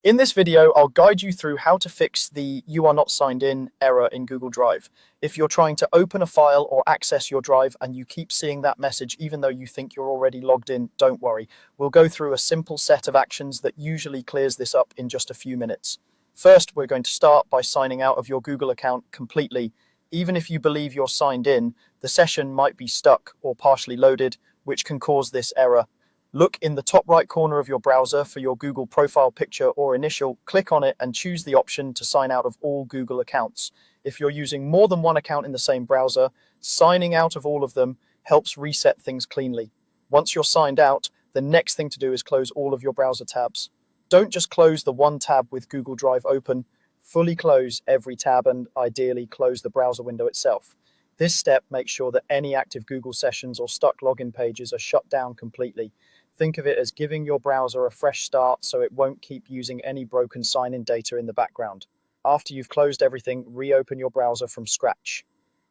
In this video, I'll guide you through how to fix the "you are not signed in" error in Google Drive. If you're trying to open a file or access your Drive and you keep seeing that message even though you think you're already logged in, don't worry. We'll go through a simple set of actions that usually clears this up in just a few minutes. First, we're going to start by signing out of your Google account completely. Even if you believe you're signed in, the session might be stuck or partially loaded, which can cause this error. Look in the top right corner of your browser for your Google profile picture or initial, click on it and choose the option to sign out of all Google accounts. If you're using more than one account in the same browser, signing out of all of them helps reset things cleanly. Once you're signed out, the next thing to do is close all of your browser tabs. Don't just close the one tab with Google Drive open, fully close every tab and ideally close the browser window itself. This step makes sure that any active Google sessions or stuck login pages are shut down completely. Think of it as giving your browser a fresh start so it won't keep using any broken sign-in data in the background. After you've closed everything, reopen your browser from scratch.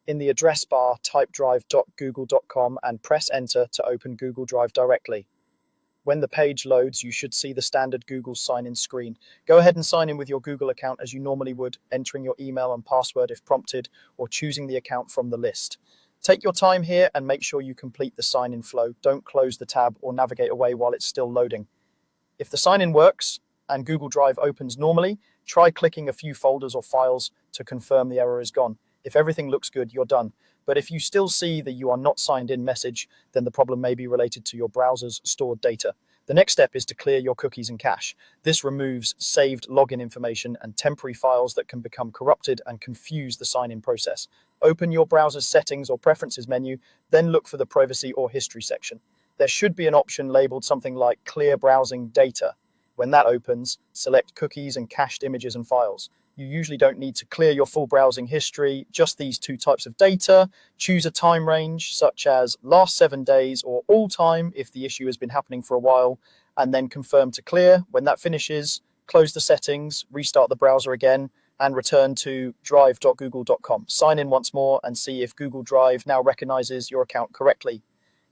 In the address bar, type drive.google.com and press enter to open Google Drive directly. When the page loads, you should see the standard Google sign-in screen. Go ahead and sign in with your Google account as you normally would, entering your email and password if prompted, or choosing the account from the list. Take your time here and make sure you complete the sign-in flow. Don't close the tab or navigate away while it's still loading. If the sign-in works and Google Drive opens normally, try clicking a few folders or files to confirm the error is gone. If everything looks good, you're done. But if you still see the "you are not signed in" message, then the problem may be related to your browser's stored data. The next step is to clear your cookies and cache. This removes saved login information and temporary files that can become corrupted and confuse the sign-in process. Open your browser's settings or preferences menu, then look for the privacy or history section. There should be an option labeled something like clear browsing data. When that opens, select cookies and cached images and files. You usually don't need to clear your full browsing history, just these two types of data. Choose a time range, such as last 7 days or all time if the issue has been happening for a while, and then confirm to clear. When that finishes, close the settings, restart the browser again, and return to drive.google.com. Sign in once more and see if Google Drive now recognizes your account correctly.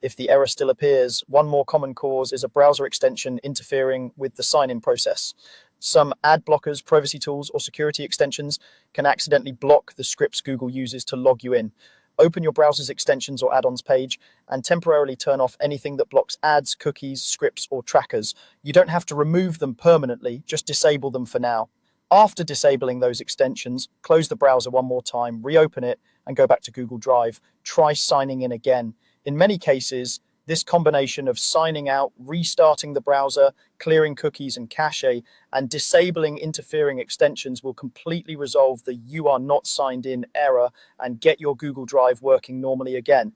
If the error still appears, one more common cause is a browser extension interfering with the sign-in process. Some ad blockers, privacy tools, or security extensions can accidentally block the scripts Google uses to log you in. Open your browser's extensions or add-ons page and temporarily turn off anything that blocks ads, cookies, scripts, or trackers. You don't have to remove them permanently, just disable them for now. After disabling those extensions, close the browser one more time, reopen it, and go back to Google Drive. Try signing in again. In many cases, this combination of signing out, restarting the browser, clearing cookies and cache, and disabling interfering extensions will completely resolve the "you are not signed in" error and get your Google Drive working normally again.